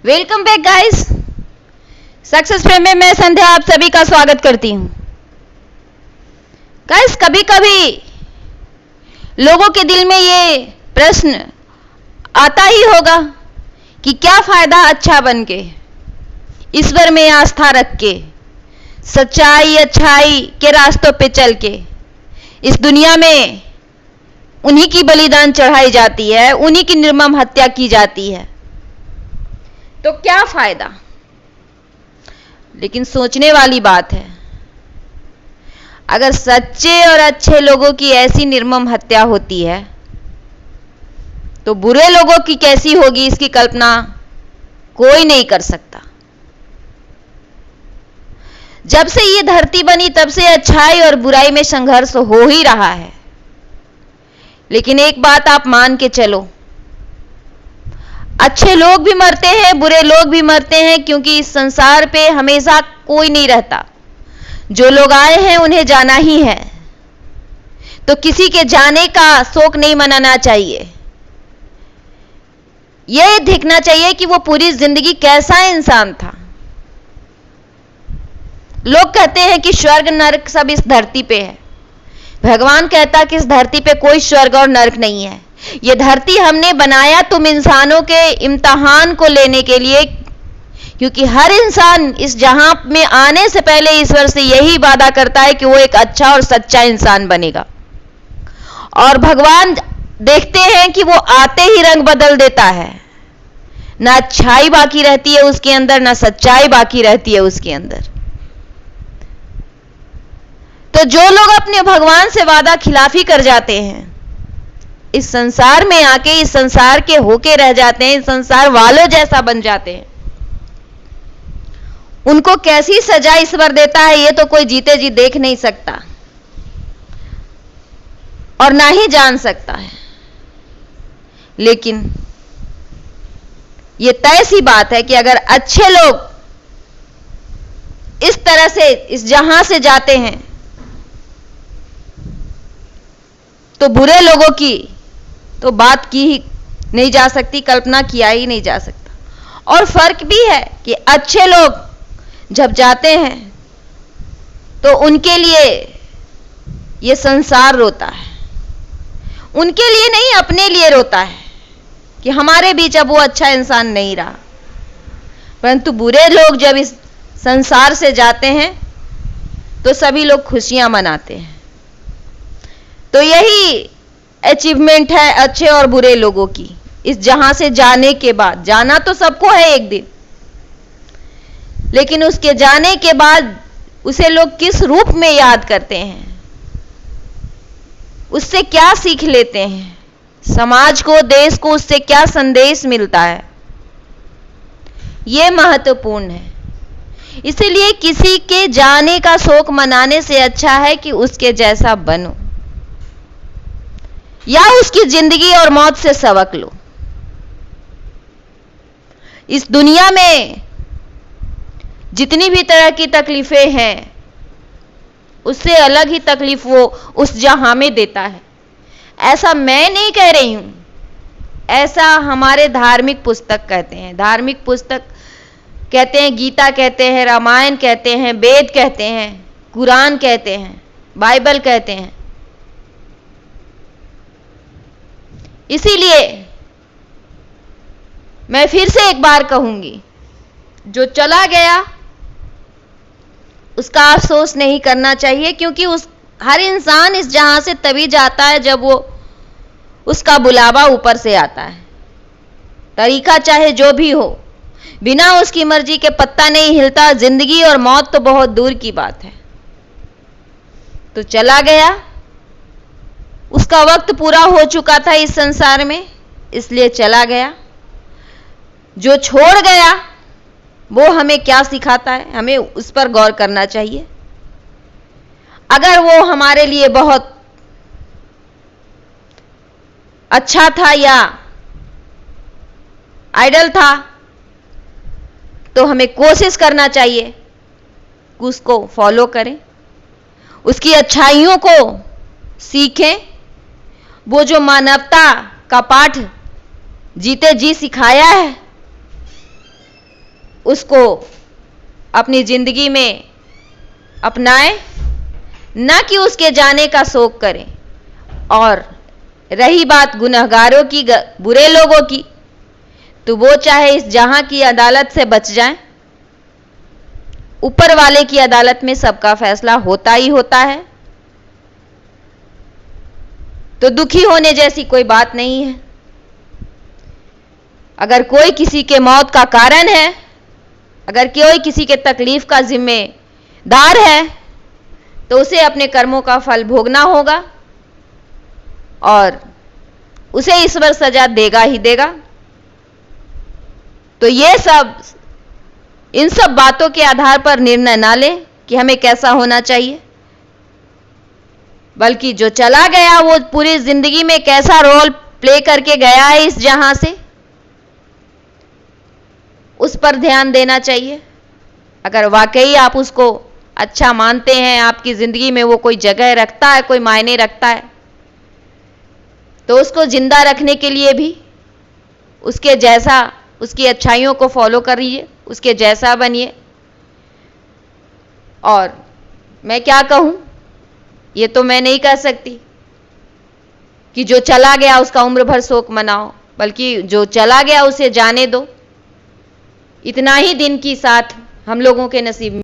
Welcome back guys. Success frame में मैं संध्या आप सभी का स्वागत करती हूं। गाइस, कभी कभी लोगों के दिल में ये प्रश्न आता ही होगा कि क्या फायदा अच्छा बन के, ईश्वर में आस्था रख के, सच्चाई अच्छाई के रास्तों पे चल के इस दुनिया में उन्हीं की बलिदान चढ़ाई जाती है, उन्हीं की निर्मम हत्या की जाती है, तो क्या फायदा। लेकिन सोचने वाली बात है, अगर सच्चे और अच्छे लोगों की ऐसी निर्मम हत्या होती है तो बुरे लोगों की कैसी होगी, इसकी कल्पना कोई नहीं कर सकता। जब से ये धरती बनी तब से अच्छाई और बुराई में संघर्ष हो ही रहा है। लेकिन एक बात आप मान के चलो, अच्छे लोग भी मरते हैं, बुरे लोग भी मरते हैं, क्योंकि इस संसार पे हमेशा कोई नहीं रहता। जो लोग आए हैं उन्हें जाना ही है, तो किसी के जाने का शोक नहीं मनाना चाहिए। यह देखना चाहिए कि वो पूरी जिंदगी कैसा इंसान था। लोग कहते हैं कि स्वर्ग नरक सब इस धरती पे है। भगवान कहता कि इस धरती पे कोई स्वर्ग और नरक नहीं है। ये धरती हमने बनाया तुम इंसानों के इम्तिहान को लेने के लिए, क्योंकि हर इंसान इस जहां में आने से पहले ईश्वर से यही वादा करता है कि वो एक अच्छा और सच्चा इंसान बनेगा। और भगवान देखते हैं कि वो आते ही रंग बदल देता है। ना अच्छाई बाकी रहती है उसके अंदर, ना सच्चाई बाकी रहती है उसके अंदर। तो जो लोग अपने भगवान से वादा खिलाफी कर जाते हैं, इस संसार में आके इस संसार के होके रह जाते हैं, इस संसार वालों जैसा बन जाते हैं, उनको कैसी सजा ईश्वर देता है ये तो कोई जीते जी देख नहीं सकता और ना ही जान सकता है। लेकिन ये तय सी बात है कि अगर अच्छे लोग इस तरह से इस जहां से जाते हैं तो बुरे लोगों की तो बात की ही नहीं जा सकती, कल्पना किया ही नहीं जा सकता। और फर्क भी है कि अच्छे लोग जब जाते हैं तो उनके लिए ये संसार रोता है, उनके लिए नहीं अपने लिए रोता है कि हमारे बीच अब वो अच्छा इंसान नहीं रहा। परंतु बुरे लोग जब इस संसार से जाते हैं तो सभी लोग खुशियां मनाते हैं। तो यही अचीवमेंट है अच्छे और बुरे लोगों की। इस जहां से जाने के बाद, जाना तो सबको है एक दिन, लेकिन उसके जाने के बाद उसे लोग किस रूप में याद करते हैं, उससे क्या सीख लेते हैं, समाज को, देश को उससे क्या संदेश मिलता है, यह महत्वपूर्ण है। इसीलिए किसी के जाने का शोक मनाने से अच्छा है कि उसके जैसा बनो या उसकी जिंदगी और मौत से सबक लो। इस दुनिया में जितनी भी तरह की तकलीफें हैं, उससे अलग ही तकलीफ वो उस जहां में देता है। ऐसा मैं नहीं कह रही हूं, ऐसा हमारे धार्मिक पुस्तक कहते हैं। धार्मिक पुस्तक कहते हैं, गीता कहते हैं, रामायण कहते हैं, वेद कहते हैं, कुरान कहते हैं, बाइबल कहते हैं। इसीलिए मैं फिर से एक बार कहूंगी, जो चला गया उसका अफसोस नहीं करना चाहिए, क्योंकि हर इंसान इस जहां से तभी जाता है जब वो उसका बुलावा ऊपर से आता है। तरीका चाहे जो भी हो, बिना उसकी मर्जी के पत्ता नहीं हिलता। जिंदगी और मौत तो बहुत दूर की बात है। तो चला गया, उसका वक्त पूरा हो चुका था इस संसार में, इसलिए चला गया। जो छोड़ गया वो हमें क्या सिखाता है, हमें उस पर गौर करना चाहिए। अगर वो हमारे लिए बहुत अच्छा था या आइडल था तो हमें कोशिश करना चाहिए कि उसको फॉलो करें, उसकी अच्छाइयों को सीखें। वो जो मानवता का पाठ जीते जी सिखाया है उसको अपनी जिंदगी में अपनाएं, न कि उसके जाने का शोक करें। और रही बात गुनहगारों की, बुरे लोगों की, तो वो चाहे इस जहां की अदालत से बच जाएं, ऊपर वाले की अदालत में सबका फैसला होता ही होता है। तो दुखी होने जैसी कोई बात नहीं है। अगर कोई किसी के मौत का कारण है, अगर कोई किसी के तकलीफ का जिम्मेदार है, तो उसे अपने कर्मों का फल भोगना होगा और उसे ईश्वर सजा देगा ही देगा। तो ये सब, इन सब बातों के आधार पर निर्णय ना ले कि हमें कैसा होना चाहिए, बल्कि जो चला गया वो पूरी जिंदगी में कैसा रोल प्ले करके गया है इस जहां से, उस पर ध्यान देना चाहिए। अगर वाकई आप उसको अच्छा मानते हैं, आपकी जिंदगी में वो कोई जगह रखता है, कोई मायने रखता है, तो उसको जिंदा रखने के लिए भी उसके जैसा, उसकी अच्छाइयों को फॉलो करिए, उसके जैसा बनिए। और मैं क्या कहूं, ये तो मैं नहीं कह सकती कि जो चला गया उसका उम्र भर शोक मनाओ, बल्कि जो चला गया उसे जाने दो। इतना ही दिन की साथ हम लोगों के नसीब में